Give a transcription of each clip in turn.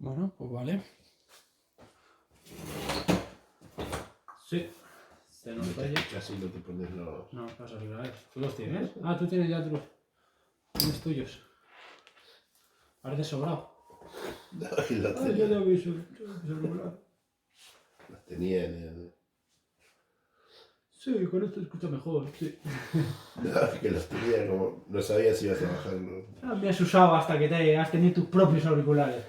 Bueno, pues vale. Sí. Se nos oye. Casi no te pones los... No, los auriculares. ¿Tú los tienes? Ah, tú tienes ya tienes tuyos. Parece sobrado. No, y los Ah, tenía. yo ya vi su auricular. Los tenía en el... Sí, con esto escucha mejor, sí. No, que los tenía como... No sabía si ibas a bajarlo. Ah, me has usado hasta que te has tenido tus propios auriculares.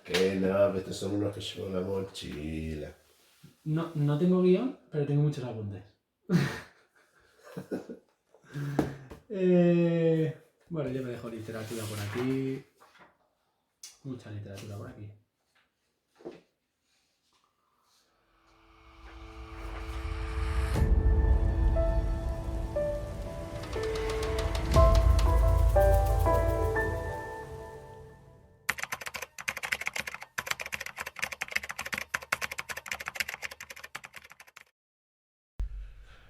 Que no, estos son unos que llevo en la mochila. No tengo guión, pero tengo muchos apuntes. Bueno, yo me dejo literatura por aquí. Mucha literatura por aquí.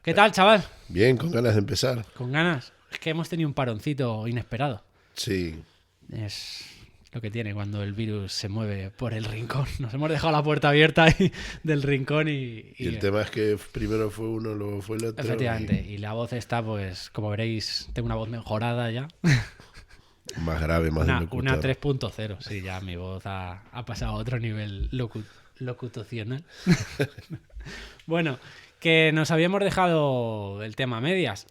¿Qué tal, chaval? Bien, con ganas de empezar. ¿Con ganas? Es que hemos tenido un paroncito inesperado. Sí. Es lo que tiene cuando el virus se mueve por el rincón. Nos hemos dejado la puerta abierta ahí del rincón Y el tema es que primero fue uno, luego fue el otro. Efectivamente. Y la voz está, pues, como veréis, tengo una voz mejorada ya. Más grave, más de Una locutor. 3.0. Sí, ya mi voz ha pasado a otro nivel locutacional. Bueno, que nos habíamos dejado el tema a medias.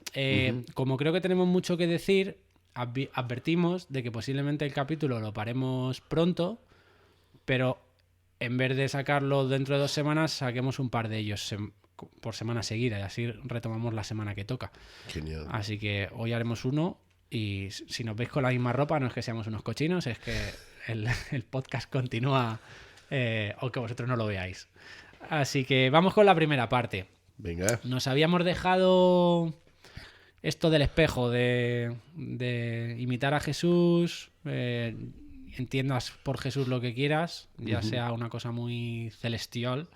Como creo que tenemos mucho que decir, advertimos de que posiblemente el capítulo lo paremos pronto, pero en vez de sacarlo dentro de 2 semanas, saquemos un par de ellos por semana seguida y así retomamos la semana que toca. Genial. Así que hoy haremos uno y si nos veis con la misma ropa no es que seamos unos cochinos, es que el podcast continúa aunque vosotros no lo veáis. Así que vamos con la primera parte. Venga. Nos habíamos dejado esto del espejo, de imitar a Jesús, entiendas por Jesús lo que quieras, ya sea una cosa muy celestial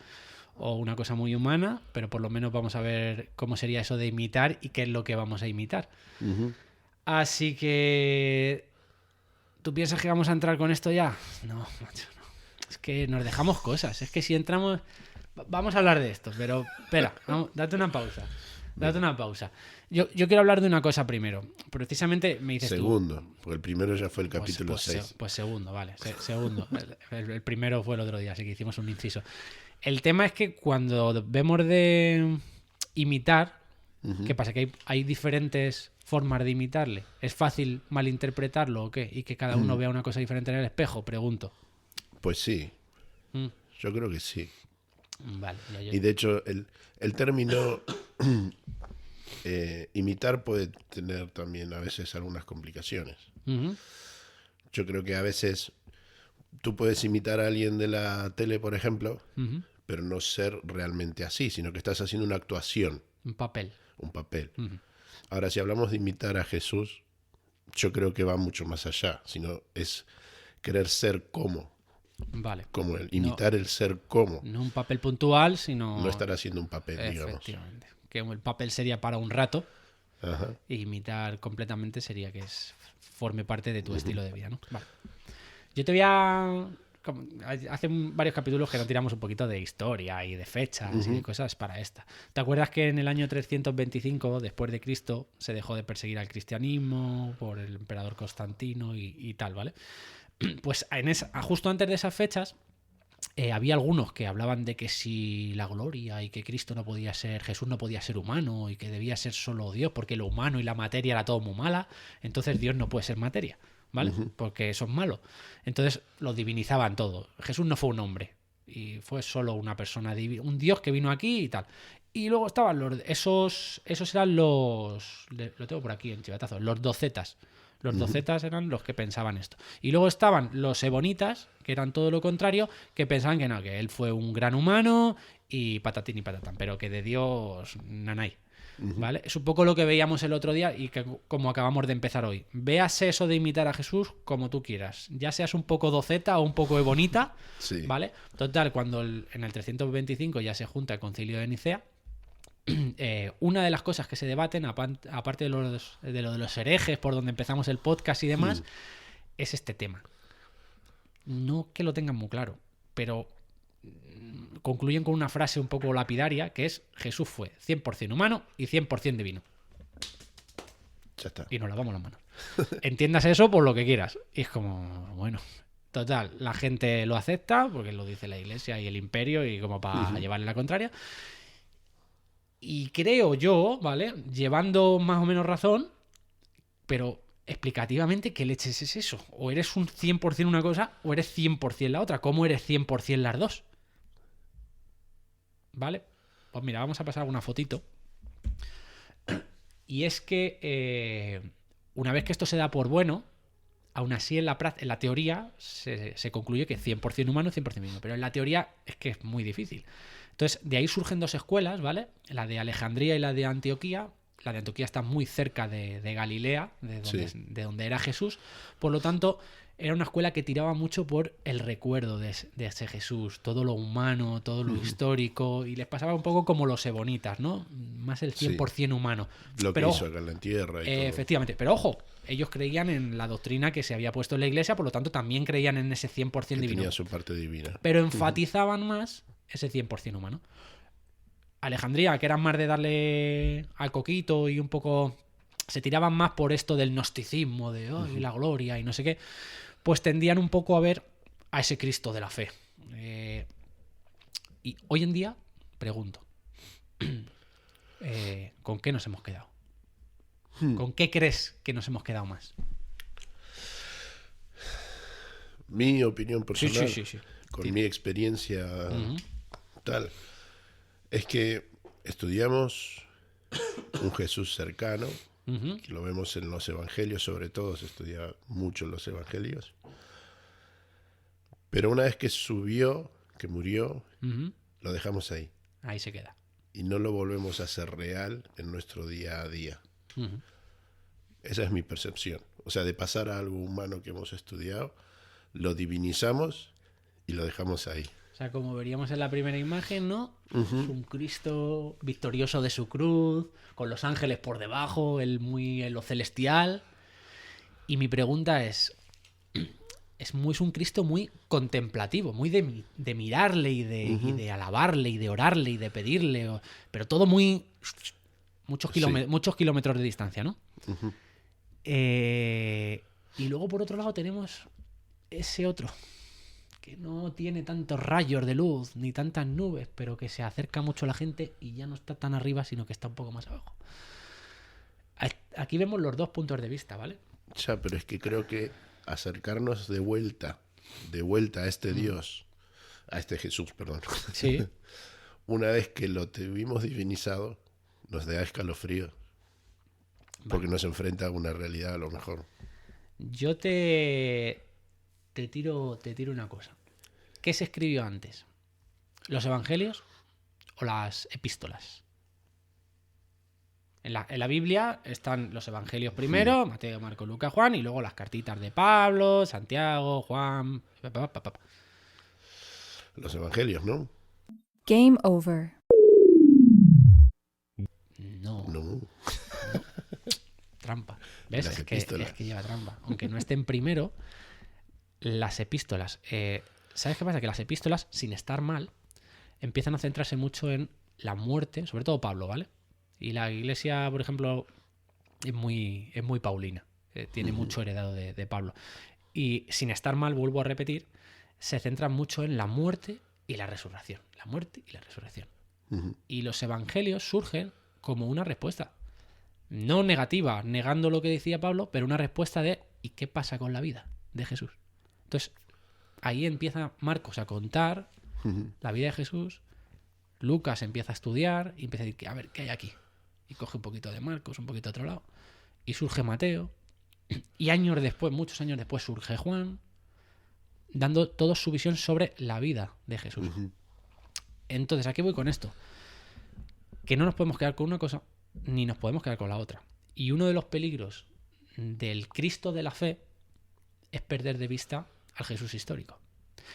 o una cosa muy humana, pero por lo menos vamos a ver cómo sería eso de imitar y qué es lo que vamos a imitar. Así que... ¿Tú piensas que vamos a entrar con esto ya? No, macho, no. Es que nos dejamos cosas. Es que si entramos... Vamos a hablar de esto, pero espera, date una pausa. Date una pausa. Yo quiero hablar de una cosa primero. Precisamente me dices Segundo, porque el primero ya fue el capítulo pues, 6. Pues segundo, vale. Segundo. El primero fue el otro día, así que hicimos un inciso. El tema es que cuando vemos de imitar, ¿qué pasa? Que hay diferentes formas de imitarle. ¿Es fácil malinterpretarlo o qué? Y que cada uno vea una cosa diferente en el espejo, pregunto. Pues sí, yo creo que sí. Vale, Y de hecho, el término imitar puede tener también a veces algunas complicaciones. Yo creo que a veces tú puedes imitar a alguien de la tele, por ejemplo, pero no ser realmente así, sino que estás haciendo una actuación. Un papel. Un papel. Ahora, si hablamos de imitar a Jesús, yo creo que va mucho más allá, sino es querer ser como. Vale. Como él, imitar el ser como. No un papel puntual, sino... No estar haciendo un papel, digamos. Efectivamente. Que el papel sería para un rato. Ajá. Y imitar completamente sería que forme parte de tu estilo de vida, ¿no? Vale. Yo te voy a... Hace varios capítulos que nos tiramos un poquito de historia y de fechas y de cosas para esta. ¿Te acuerdas que en el año 325 después de Cristo se dejó de perseguir al cristianismo por el emperador Constantino y tal, ¿vale? Pues justo antes de esas fechas había algunos que hablaban de que si la gloria y que Cristo no podía ser, Jesús no podía ser humano y que debía ser solo Dios porque lo humano y la materia era todo muy mala, entonces Dios no puede ser materia, ¿vale? Porque eso es malo. Entonces lo divinizaban todo. Jesús no fue un hombre y fue solo una persona divina, un Dios que vino aquí y tal. Y luego estaban esos eran los... Lo tengo por aquí en chivatazo, los docetas. Los docetas eran los que pensaban esto. Y luego estaban los ebonitas, que eran todo lo contrario, que pensaban que no, que él fue un gran humano y patatín y patatán, pero que de Dios nanay. ¿Vale? Es un poco lo que veíamos el otro día y que como acabamos de empezar hoy. Véase eso de imitar a Jesús como tú quieras. Ya seas un poco doceta o un poco ebonita, Sí. ¿vale? Total, cuando en el 325 ya se junta el Concilio de Nicea, una de las cosas que se debaten, aparte de lo de los herejes, por donde empezamos el podcast y demás, es este tema. no que lo tengan muy claro, pero concluyen con una frase un poco lapidaria, que es: Jesús fue 100% humano y 100% divino. Ya está. Y nos lavamos las manos. Entiendas eso por lo que quieras. Y es como, bueno, total, la gente lo acepta porque lo dice la Iglesia y el imperio y como para llevarle la contraria. Y creo yo, ¿vale? Llevando más o menos razón, pero explicativamente, ¿qué leches es eso? O eres un 100% una cosa o eres 100% la otra. ¿Cómo eres 100% las dos? ¿Vale? Pues mira, vamos a pasar una fotito. Y es que una vez que esto se da por bueno, aún así en la teoría se concluye que 100% humano, 100% divino. Pero en la teoría es que es muy difícil. Entonces, de ahí surgen dos escuelas, ¿vale? La de Alejandría y la de Antioquía. La de Antioquía está muy cerca de Galilea, de donde era Jesús. Por lo tanto, era una escuela que tiraba mucho por el recuerdo de ese Jesús, todo lo humano, todo lo histórico, y les pasaba un poco como los ebonitas, ¿no? Más el 100% humano. Lo que hizo acá en la tierra y todo. Efectivamente, pero ojo, ellos creían en la doctrina que se había puesto en la Iglesia, por lo tanto también creían en ese 100% que divino. Tenía su parte divina. Pero enfatizaban más ese 100% humano. Alejandría, que eran más de darle al coquito y un poco... se tiraban más por esto del gnosticismo, de la gloria y no sé qué, pues tendían un poco a ver a ese Cristo de la fe. Y hoy en día, pregunto, ¿con qué nos hemos quedado? ¿Con qué crees que nos hemos quedado más? Mi opinión personal, Sí. con mi experiencia tal, es que estudiamos un Jesús cercano, que lo vemos en los evangelios, sobre todo se estudia mucho en los evangelios, pero una vez que subió, que murió, lo dejamos ahí. Ahí se queda. Y no lo volvemos a hacer real en nuestro día a día. Esa es mi percepción. O sea, de pasar a algo humano que hemos estudiado, lo divinizamos y lo dejamos ahí. O sea, como veríamos en la primera imagen, ¿no? Es un Cristo victorioso de su cruz, con los ángeles por debajo, él muy en lo celestial. Y mi pregunta es un Cristo muy contemplativo, muy de mirarle y de alabarle y de orarle y de pedirle, pero todo muy... muchos kilómetros de distancia, ¿no? Y luego, por otro lado, tenemos ese otro, que no tiene tantos rayos de luz ni tantas nubes, pero que se acerca mucho a la gente y ya no está tan arriba, sino que está un poco más abajo. Aquí vemos los dos puntos de vista, ¿vale? Ya, pero es que creo que acercarnos de vuelta a este Dios, a este Jesús, perdón. Sí. Una vez que lo tuvimos divinizado, nos da escalofrío. Porque nos enfrenta a una realidad a lo mejor. Yo te tiro una cosa. ¿Qué se escribió antes? ¿Los evangelios o las epístolas? En la Biblia están los evangelios primero, Mateo, Marcos, Lucas, Juan, y luego las cartitas de Pablo, Santiago, Juan... Los evangelios, ¿no? Game over. No. Trampa. ¿Ves? Es que lleva trampa. Aunque no estén primero, las epístolas. ¿Sabes qué pasa? Que las epístolas, sin estar mal, empiezan a centrarse mucho en la muerte, sobre todo Pablo, ¿vale? Y la Iglesia, por ejemplo, es muy paulina. Tiene mucho heredado de Pablo. Y sin estar mal, vuelvo a repetir, se centran mucho en la muerte y la resurrección. La muerte y la resurrección. Y los evangelios surgen como una respuesta. No negativa, negando lo que decía Pablo, pero una respuesta de ¿y qué pasa con la vida de Jesús? Entonces, ahí empieza Marcos a contar la vida de Jesús, Lucas empieza a estudiar y empieza a decir, a ver, ¿qué hay aquí? Y coge un poquito de Marcos, un poquito de otro lado, y surge Mateo, y años después, muchos años después, surge Juan, dando toda su visión sobre la vida de Jesús. Entonces, ¿a qué voy con esto? Que no nos podemos quedar con una cosa ni nos podemos quedar con la otra. Y uno de los peligros del Cristo de la fe es perder de vista al Jesús histórico.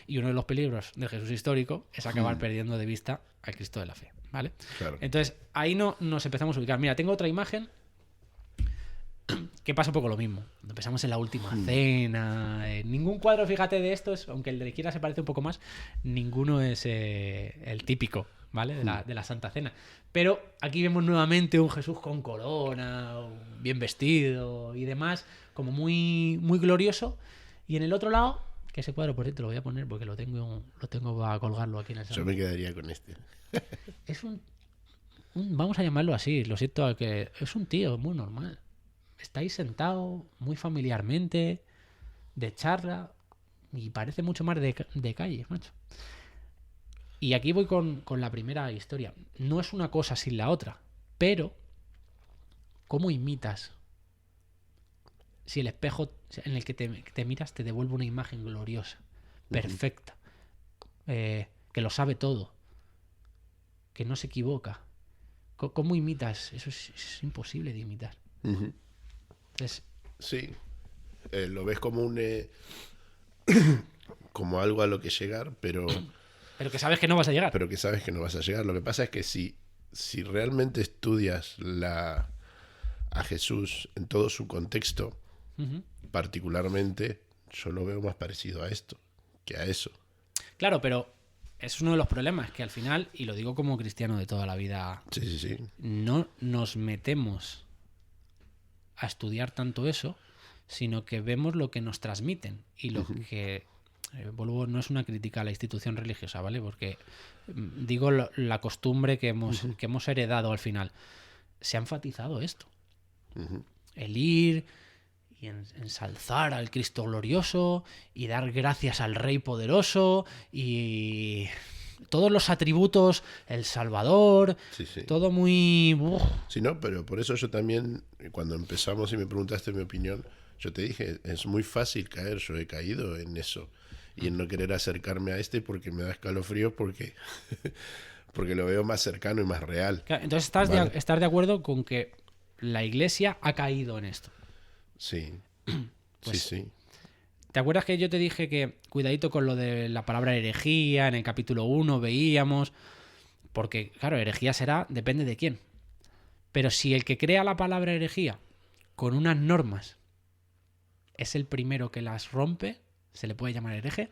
Y uno de los peligros del Jesús histórico es acabar perdiendo de vista al Cristo de la fe, ¿vale? Claro. Entonces, ahí no nos empezamos a ubicar. Mira, tengo otra imagen que pasa un poco lo mismo. Cuando pensamos en la última cena, ningún cuadro, fíjate, de estos, aunque el de la izquierda se parece un poco más, ninguno es el típico, ¿vale? De la Santa Cena. Pero aquí vemos nuevamente un Jesús con corona, bien vestido y demás, como muy, muy glorioso. Y en el otro lado, que ese cuadro, por cierto, lo voy a poner porque lo tengo para colgarlo aquí en el salón. Yo me quedaría con este. Es vamos a llamarlo así, lo siento, que es un tío muy normal. Está ahí sentado, muy familiarmente, de charla, y parece mucho más de calle, macho. Y aquí voy con la primera historia. No es una cosa sin la otra, pero ¿cómo imitas si el espejo en el que te miras te devuelve una imagen gloriosa, perfecta, que lo sabe todo, que no se equivoca? ¿Cómo imitas? Eso es imposible de imitar. Entonces, sí, lo ves como como algo a lo que llegar, pero que sabes que no vas a llegar. Pero que sabes que no vas a llegar. Lo que pasa es que si realmente estudias a Jesús en todo su contexto, particularmente, yo lo veo más parecido a esto que a eso. Claro, pero es uno de los problemas, que al final, y lo digo como cristiano de toda la vida, sí. No nos metemos a estudiar tanto eso, sino que vemos lo que nos transmiten y lo que... Vuelvo, no es una crítica a la institución religiosa, ¿vale? Porque digo la costumbre que hemos heredado al final. Se ha enfatizado esto. El ir y ensalzar al Cristo glorioso y dar gracias al Rey poderoso y todos los atributos, el Salvador, sí. todo muy... Sí, no, pero por eso yo también, cuando empezamos y me preguntaste mi opinión, yo te dije, es muy fácil caer, yo he caído en eso. Y en no querer acercarme a este porque me da escalofríos porque lo veo más cercano y más real. Claro, entonces estás de acuerdo con que la Iglesia ha caído en esto. Sí, pues, sí. ¿Te acuerdas que yo te dije que cuidadito con lo de la palabra herejía? En el capítulo 1 veíamos... Porque, claro, herejía depende de quién. Pero si el que crea la palabra herejía con unas normas es el primero que las rompe, ¿se le puede llamar hereje?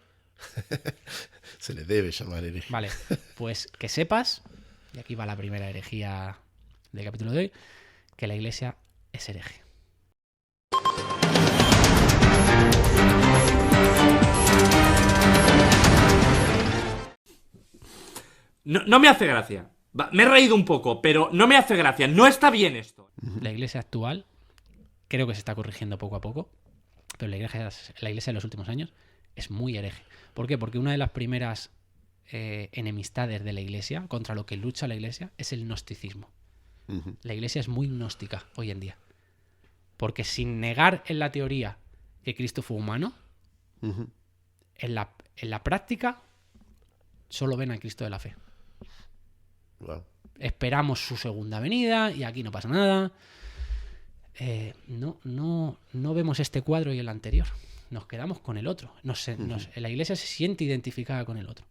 Se le debe llamar hereje. Vale, pues que sepas, y aquí va la primera herejía del capítulo de hoy, que la Iglesia es hereje. No me hace gracia. Me he reído un poco, pero no me hace gracia. No está bien esto. La Iglesia actual creo que se está corrigiendo poco a poco, pero la Iglesia de los últimos años es muy hereje. ¿Por qué? Porque una de las primeras enemistades de la Iglesia, contra lo que lucha la Iglesia, es el gnosticismo. La Iglesia es muy gnóstica hoy en día. Porque sin negar en la teoría que Cristo fue humano, en la práctica solo ven a Cristo de la fe. Wow. Esperamos su segunda venida y aquí no pasa nada. No vemos este cuadro y el anterior. Nos quedamos con el otro. La Iglesia se siente identificada con el otro.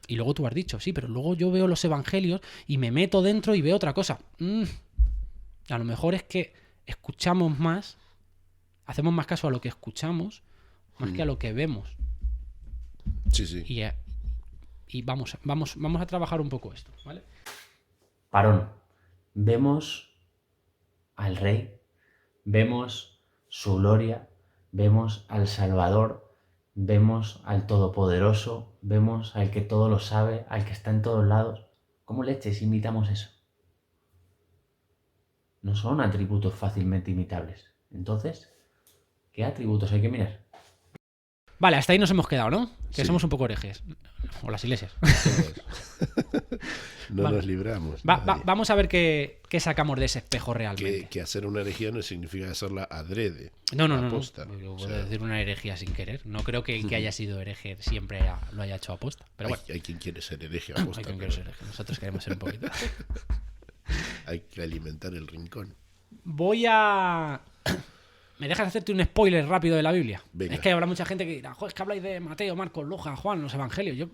Y luego tú has dicho, sí, pero luego yo veo los evangelios y me meto dentro y veo otra cosa. A lo mejor es que escuchamos más, hacemos más caso a lo que escuchamos, más que a lo que vemos. Sí. Y vamos a trabajar un poco esto, ¿vale? Parón. Vemos al Rey, vemos su gloria, vemos al Salvador, vemos al Todopoderoso, vemos al que todo lo sabe, al que está en todos lados. ¿Cómo leches imitamos eso? No son atributos fácilmente imitables. Entonces, ¿qué atributos hay que mirar? Vale, hasta ahí nos hemos quedado, ¿no? Que Sí. somos un poco herejes. O las iglesias. No Vale. nos libramos. Vamos a ver qué sacamos de ese espejo realmente. Que hacer una herejía no significa hacerla adrede. No. Aposta. Yo O puedo sea, decir una herejía sin querer. No creo que el que haya sido hereje siempre lo haya hecho aposta. Pero bueno, hay quien quiere ser hereje aposta. hay quien pero quiere ser hereje. Nosotros queremos ser un poquito. hay que alimentar el rincón. Voy a... ¿Me dejas hacerte un spoiler rápido de la Biblia? Venga. Es que habrá mucha gente que dirá, joder, es que habláis de Mateo, Marcos, Lucas, Juan, los evangelios. Yo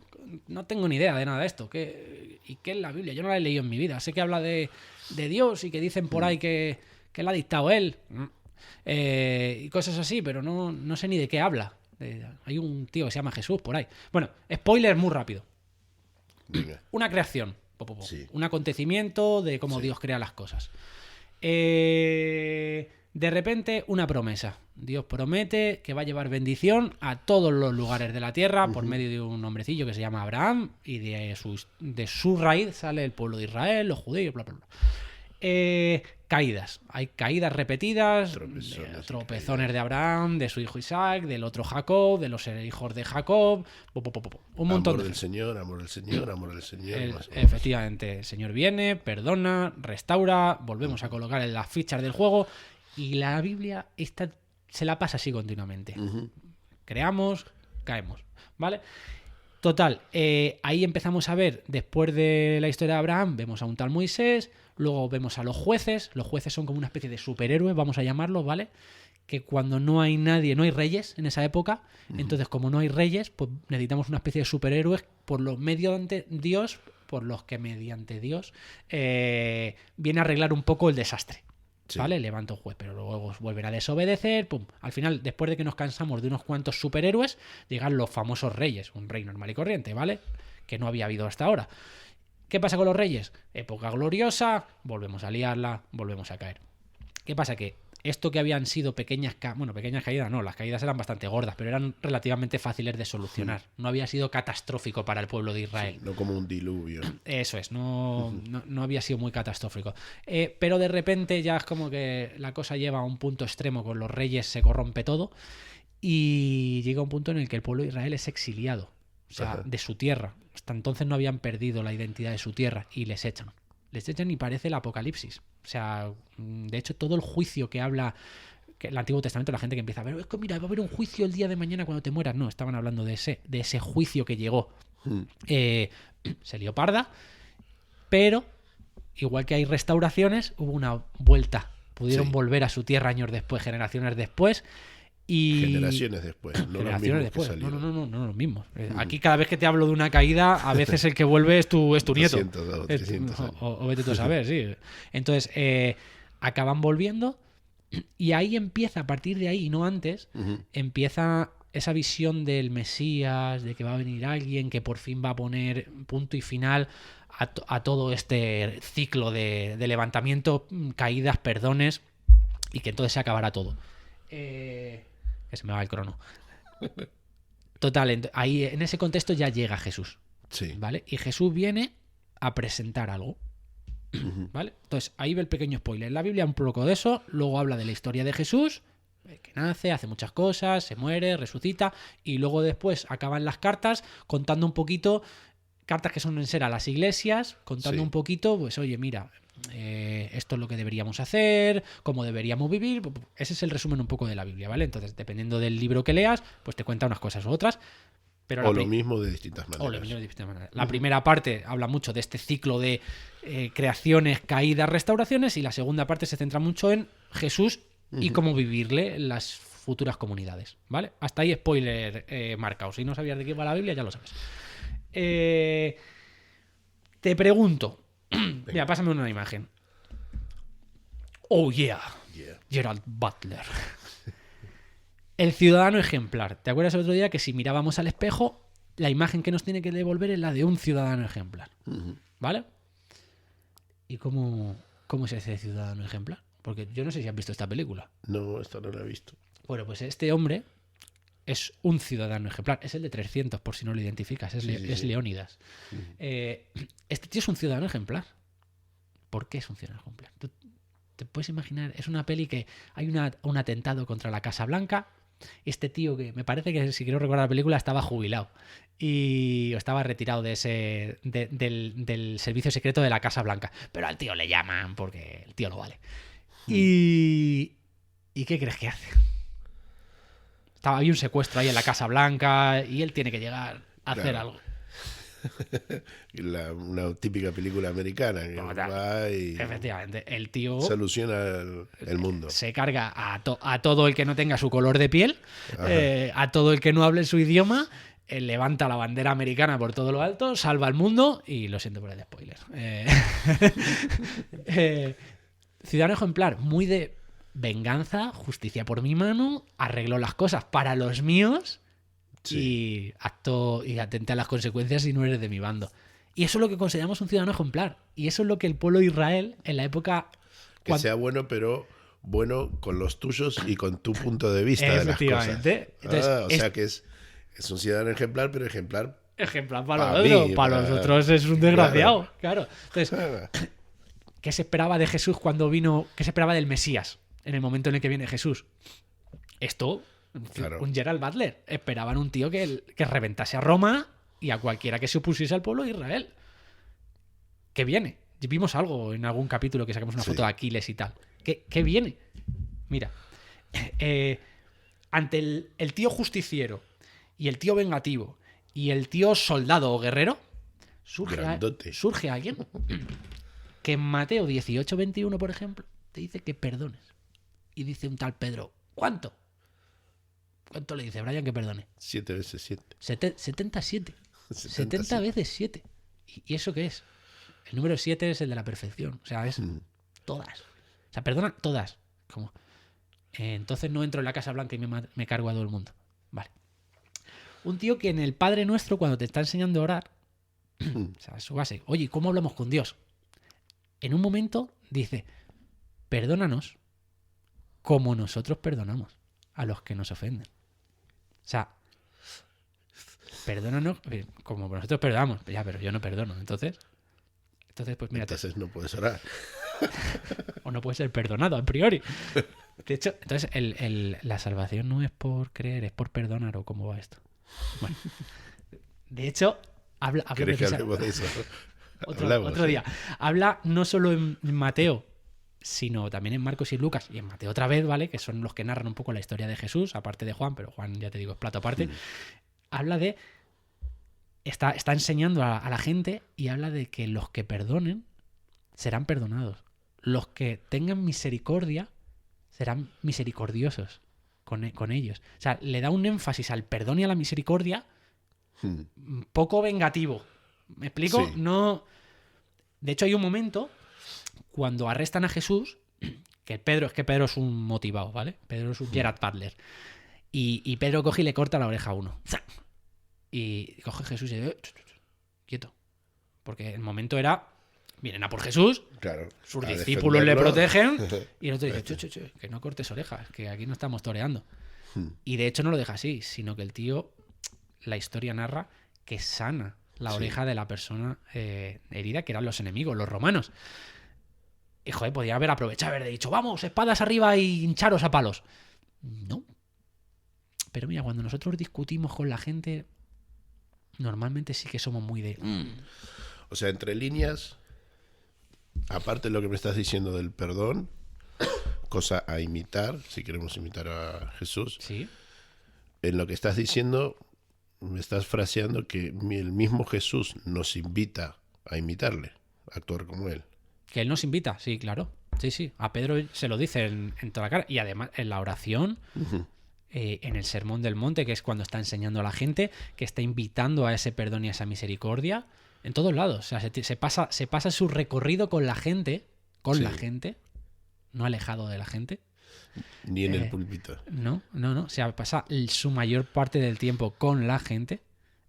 no tengo ni idea de nada de esto. ¿Y qué es la Biblia? Yo no la he leído en mi vida. Sé que habla de Dios y que dicen por ahí que la ha dictado él. Y cosas así, pero no sé ni de qué habla. Hay un tío que se llama Jesús por ahí. Bueno, spoiler muy rápido. Venga. Una creación. Sí. Un acontecimiento de cómo Sí. Dios crea las cosas. De repente, una promesa. Dios promete que va a llevar bendición a todos los lugares de la tierra por medio de un hombrecillo que se llama Abraham, y de su raíz sale el pueblo de Israel, los judíos, bla, bla, bla. Caídas. Hay caídas repetidas, tropezones de Abraham, de su hijo Isaac, del otro Jacob, de los hijos de Jacob, un montón Amor de del Señor, amor del Señor, amor del Señor. más o menos. efectivamente, el Señor viene, perdona, restaura, volvemos a colocar en las fichas del juego, y la Biblia se la pasa así continuamente. Creamos, caemos, ¿vale? Total, ahí empezamos a ver, después de la historia de Abraham, vemos a un tal Moisés, luego vemos a los jueces son como una especie de superhéroes, vamos a llamarlos, ¿vale? Que cuando no hay nadie, no hay reyes en esa época, entonces como no hay reyes, pues necesitamos una especie de superhéroes por los mediante Dios, por los que mediante Dios viene a arreglar un poco el desastre. Sí. ¿Vale? Levanta un juez, pero luego vuelven a desobedecer. Pum. Al final, después de que nos cansamos de unos cuantos superhéroes, llegan los famosos reyes, un rey normal y corriente, ¿vale? Que no había habido hasta ahora. ¿Qué pasa con los reyes? Época gloriosa, volvemos a liarla, volvemos a caer. ¿Qué pasa? Que esto que habían sido pequeñas caídas, no, las caídas eran bastante gordas, pero eran relativamente fáciles de solucionar. No había sido catastrófico para el pueblo de Israel. Sí, no como un diluvio. Eso es, no había sido muy catastrófico. Pero de repente ya es como que la cosa lleva a un punto extremo, con los reyes se corrompe todo, y llega un punto en el que el pueblo de Israel es exiliado, o sea, Ajá. de su tierra. Hasta entonces no habían perdido la identidad de su tierra, y les echan. Les echan y parece el Apocalipsis. O sea, de hecho, todo el juicio que habla el Antiguo Testamento, la gente que empieza a ver, es que mira, va a haber un juicio el día de mañana cuando te mueras. No, estaban hablando de ese juicio que llegó. Se lió parda, pero igual que hay restauraciones, hubo una vuelta. Pudieron Sí. volver a su tierra años después, generaciones después. Y Generaciones después, no los generaciones mismos que después. salieron. No los mismos. Aquí cada vez que te hablo de una caída, a veces el que vuelve es tu nieto. 200 o 300 años. O vete tú a saber, sí. Entonces, acaban volviendo, y ahí empieza, a partir de ahí, y no antes, empieza esa visión del Mesías, de que va a venir alguien que por fin va a poner punto y final a todo este ciclo de levantamiento, caídas, perdones, y que entonces se acabará todo. Que se me va el crono. Total, ahí en ese contexto ya llega Jesús, Sí. ¿vale? Y Jesús viene a presentar algo, ¿vale? Entonces, ahí ve el pequeño spoiler. En la Biblia un poco de eso, luego habla de la historia de Jesús, que nace, hace muchas cosas, se muere, resucita, y luego después acaban las cartas contando un poquito, cartas que son en ser a las iglesias, contando Sí. un poquito, pues oye, mira, esto es lo que deberíamos hacer, cómo deberíamos vivir. Ese es el resumen un poco de la Biblia, ¿vale? Entonces, dependiendo del libro que leas, pues te cuenta unas cosas u otras. Pero O lo mismo de distintas maneras. o lo mismo de distintas maneras. La primera parte habla mucho de este ciclo de creaciones, caídas, restauraciones, y la segunda parte se centra mucho en Jesús y cómo vivirle en las futuras comunidades, ¿vale? Hasta ahí spoiler marcado. Si no sabías de qué va la Biblia, ya lo sabes. Te pregunto. Mira, pásame una imagen. Oh, yeah. Yeah. Gerald Butler. El ciudadano ejemplar. ¿Te acuerdas el otro día que si mirábamos al espejo, la imagen que nos tiene que devolver es la de un ciudadano ejemplar? ¿Vale? ¿Y cómo es ese ciudadano ejemplar? Porque yo no sé si has visto esta película. No, esta no la he visto. Bueno, pues este hombre es un ciudadano ejemplar. Es el de 300, por si no lo identificas. Es, Sí, sí, es sí. Leónidas. Este tío es un ciudadano ejemplar. ¿Por qué es un ciudadano ejemplar? ¿Tú te puedes imaginar? Es una peli que hay un atentado contra la Casa Blanca. Este tío, que me parece que, si quiero recordar la película, estaba jubilado y estaba retirado de del servicio secreto de la Casa Blanca. Pero al tío le llaman porque el tío lo vale. ¿Y qué crees que hace? Había un secuestro ahí en la Casa Blanca y él tiene que llegar a hacer Claro. algo. Una típica película americana que Total. va y Efectivamente, el tío soluciona el mundo. se carga a todo el que no tenga su color de piel, a todo el que no hable su idioma, levanta la bandera americana por todo lo alto, salva al mundo y lo siento por el spoiler. Ciudadano ejemplar, muy de venganza, justicia por mi mano, arreglo las cosas para los míos y atente a las consecuencias si no eres de mi bando. Y eso es lo que consideramos un ciudadano ejemplar. Y eso es lo que el pueblo de Israel en la época... Que sea bueno, pero bueno con los tuyos y con tu punto de vista de las cosas. Entonces, o sea que es un ciudadano ejemplar, pero ejemplar para los otros. Para los otros es un desgraciado. Claro. Entonces, ¿qué se esperaba de Jesús cuando vino? ¿Qué se esperaba del Mesías en el momento en el que viene Jesús? Esto, un Gerald Butler. Esperaban un tío que reventase a Roma y a cualquiera que se opusiese al pueblo de Israel. ¿Qué viene? Vimos algo en algún capítulo que sacamos una foto de Aquiles y tal. ¿Qué viene? Mira, ante el tío justiciero y el tío vengativo y el tío soldado o guerrero, surge alguien que en Mateo 18:21, por ejemplo, te dice que perdones. Y dice un tal Pedro, ¿cuánto? ¿Cuánto le dice Brian que perdone? 7 veces 7. 77. 70 veces 7. ¿Y eso qué es? El número 7 es el de la perfección. O sea, es todas. O sea, perdona todas. Como, entonces no entro en la Casa Blanca y me cargo a todo el mundo. Vale. Un tío que en el Padre Nuestro, cuando te está enseñando a orar, o sea, su base, oye, ¿cómo hablamos con Dios? En un momento dice, perdónanos como nosotros perdonamos a los que nos ofenden. O sea, perdónanos como nosotros perdonamos. Ya, pero yo no perdono. Entonces pues mira. Entonces no puedes orar. O no puedes ser perdonado a priori. De hecho, entonces la salvación no es por creer, es por perdonar, o cómo va esto. Bueno, de hecho, habla ¿Querés que hablemos de eso? Otro día. Habla no solo en Mateo, sino también en Marcos y Lucas, y en Mateo otra vez, ¿vale? Que son los que narran un poco la historia de Jesús, aparte de Juan, pero Juan, ya te digo, es plato aparte. Habla de... Está enseñando a la gente y habla de que los que perdonen serán perdonados. Los que tengan misericordia serán misericordiosos con ellos. O sea, le da un énfasis al perdón y a la misericordia poco vengativo. ¿Me explico? Sí. No. De hecho, hay un momento cuando arrestan a Jesús, que Pedro es un motivado, ¿vale? Pedro es un Gerard Butler. Y Pedro coge y le corta la oreja a uno. Y coge Jesús y dice, quieto. Porque el momento era, vienen a por Jesús, claro, sus discípulos le protegen, y el otro dice, que no cortes orejas, que aquí no estamos toreando. Y de hecho no lo deja así, sino que el tío, la historia narra que sana la oreja de la persona herida, que eran los enemigos, los romanos. Y joder, podía haber aprovechado, haber dicho, vamos, espadas arriba y hincharos a palos. No. Pero mira, cuando nosotros discutimos con la gente, normalmente sí que somos muy de... O sea, entre líneas, aparte de lo que me estás diciendo del perdón, cosa a imitar, si queremos imitar a Jesús, Sí. En lo que estás diciendo, me estás fraseando que el mismo Jesús nos invita a imitarle, a actuar como él. Que él nos invita, sí, claro. Sí. A Pedro se lo dice en toda la cara. Y además en la oración, en el Sermón del Monte, que es cuando está enseñando a la gente, que está invitando a ese perdón y a esa misericordia, en todos lados. O sea, se pasa su recorrido con la gente, la gente, no alejado de la gente. Ni en el púlpito. No. O sea, pasa su mayor parte del tiempo con la gente,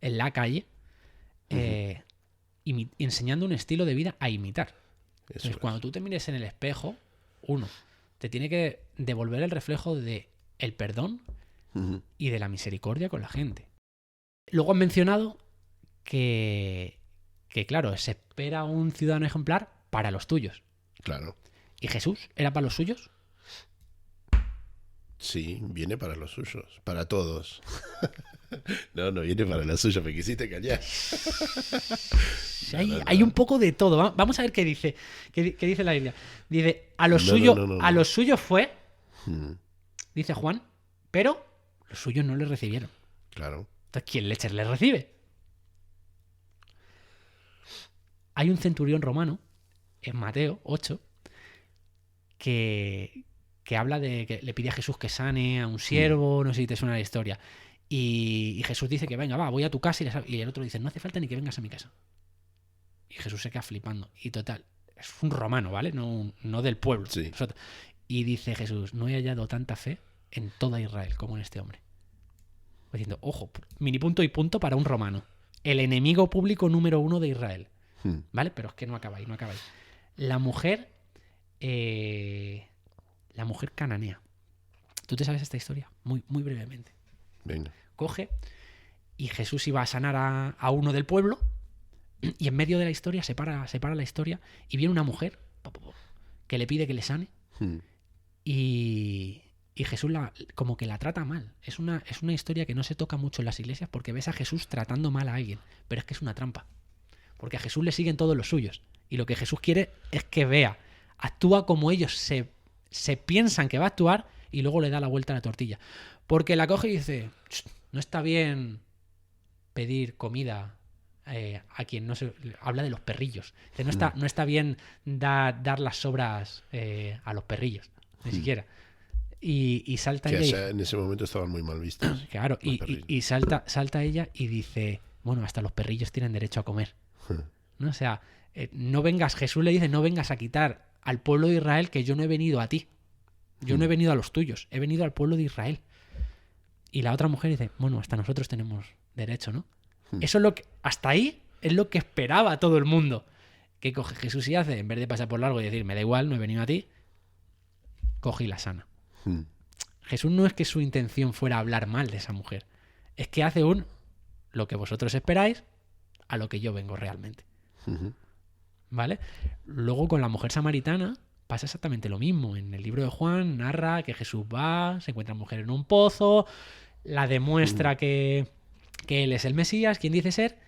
en la calle, enseñando un estilo de vida a imitar. Entonces, cuando tú te mires en el espejo, te tiene que devolver el reflejo de el perdón y de la misericordia con la gente. Luego han mencionado que claro, se espera un ciudadano ejemplar para los tuyos. Claro. ¿Y Jesús era para los suyos? Sí, viene para los suyos, para todos. No viene para los suyos, me quisiste callar. Hay un poco de todo. Vamos a ver qué dice la Biblia. Dice, a los suyos fue, dice Juan, pero los suyos no le recibieron. Claro. Entonces, ¿quién leches le recibe? Hay un centurión romano, en Mateo 8, que habla de que le pide a Jesús que sane a un siervo, no sé si te suena la historia. Y Jesús dice que venga, voy a tu casa, y el otro dice, no hace falta ni que vengas a mi casa. Y Jesús se queda flipando. Y total, es un romano, ¿vale? No del pueblo. Sí. Y dice Jesús, no he hallado tanta fe en toda Israel como en este hombre. Diciendo, ojo, mini punto y punto para un romano. El enemigo público número 1 de Israel. ¿Vale? Pero es que no acaba ahí. La mujer cananea. ¿Tú te sabes esta historia? Muy, muy brevemente. Venga. Coge y Jesús iba a sanar a uno del pueblo y en medio de la historia se para la historia y viene una mujer que le pide que le sane y Jesús como que la trata mal. Es una historia que no se toca mucho en las iglesias porque ves a Jesús tratando mal a alguien, pero es que es una trampa. Porque a Jesús le siguen todos los suyos y lo que Jesús quiere es que vea, actúa como ellos se piensan que va a actuar y luego le da la vuelta a la tortilla. Porque la coge y dice, no está bien pedir comida a quien no se... Habla de los perrillos. Dice, no está bien dar las sobras a los perrillos, ni siquiera. Y salta Que ella. en ese momento estaban muy mal vistos. Claro, y salta ella y dice, bueno, hasta los perrillos tienen derecho a comer. ¿No? O sea, no vengas, Jesús le dice, no vengas a quitar al pueblo de Israel, que yo no he venido a ti. Yo no he venido a los tuyos, he venido al pueblo de Israel. Y la otra mujer dice, bueno, hasta nosotros tenemos derecho, ¿no? Eso es lo que, hasta ahí es lo que esperaba todo el mundo. ¿Qué coge Jesús y hace? En vez de pasar por largo y decir, me da igual, no he venido a ti, coge y la sana. Jesús no es que su intención fuera hablar mal de esa mujer, es que hace lo que vosotros esperáis a lo que yo vengo realmente. ¿Vale? Luego con la mujer samaritana pasa exactamente lo mismo. En el libro de Juan narra que Jesús va, se encuentra mujer en un pozo, la demuestra que él es el Mesías, quien dice ser,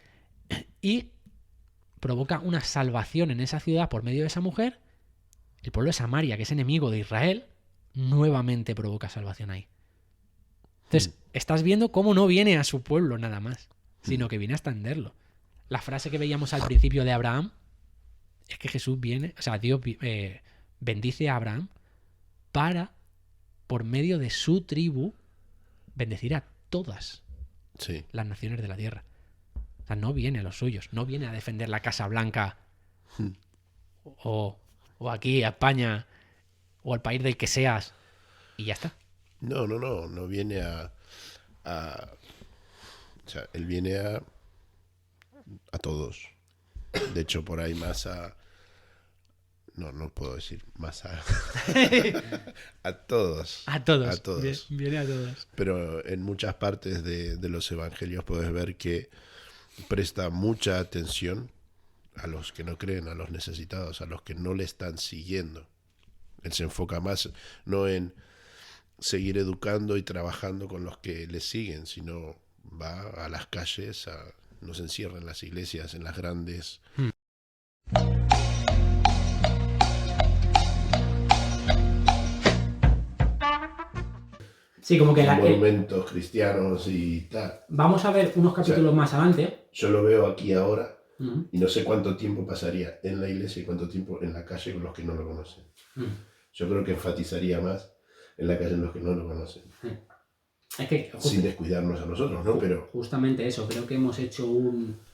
y provoca una salvación en esa ciudad por medio de esa mujer. El pueblo de Samaria, que es enemigo de Israel, nuevamente provoca salvación ahí. Entonces, estás viendo cómo no viene a su pueblo nada más, sino que viene a extenderlo. La frase que veíamos al principio de Abraham es que Jesús viene, o sea, Dios bendice a Abraham para, por medio de su tribu, bendecir a todas las naciones de la tierra. O sea, no viene a los suyos, no viene a defender la Casa Blanca o aquí a España o al país del que seas y ya está. No viene a o sea, él viene a todos. De hecho, por ahí más a... No puedo decir más a... a todos. A todos. A todos. Viene a todos. Pero en muchas partes de los evangelios puedes ver que presta mucha atención a los que no creen, a los necesitados, a los que no le están siguiendo. Él se enfoca más no en seguir educando y trabajando con los que le siguen, sino va a las calles, no se encierra en las iglesias, en las grandes... Sí, como que monumentos cristianos y tal. Vamos a ver unos capítulos más adelante. Yo lo veo aquí ahora y no sé cuánto tiempo pasaría en la iglesia y cuánto tiempo en la calle con los que no lo conocen. Yo creo que enfatizaría más en la calle en los que no lo conocen. Es que, sin descuidarnos a nosotros, ¿no? Pero justamente eso, creo que hemos hecho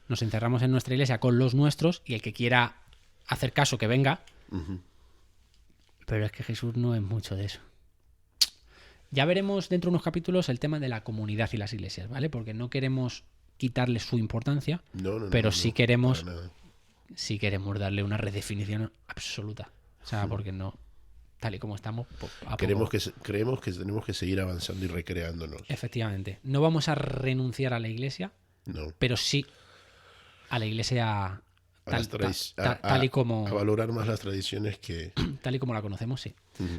nos encerramos en nuestra iglesia con los nuestros y el que quiera hacer caso que venga. Pero es que Jesús no es mucho de eso. Ya veremos dentro de unos capítulos el tema de la comunidad y las iglesias, ¿vale? Porque no queremos quitarle su importancia, pero sí queremos darle una redefinición absoluta. O sea, porque no, tal y como estamos, creemos que tenemos que seguir avanzando y recreándonos. Efectivamente. No vamos a renunciar a la iglesia, pero sí a la iglesia tal y como... A valorar más las tradiciones que... Tal y como la conocemos, sí.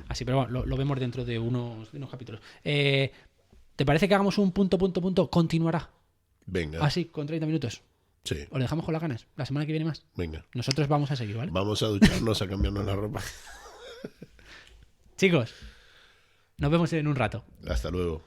Así, pero bueno, lo vemos dentro de unos capítulos. ¿Te parece que hagamos un punto? Continuará. Venga. Así, con 30 minutos. Sí. ¿O le dejamos con las ganas? La semana que viene más. Venga. Nosotros vamos a seguir, ¿vale? Vamos a ducharnos, a cambiarnos la ropa. Chicos, nos vemos en un rato. Hasta luego.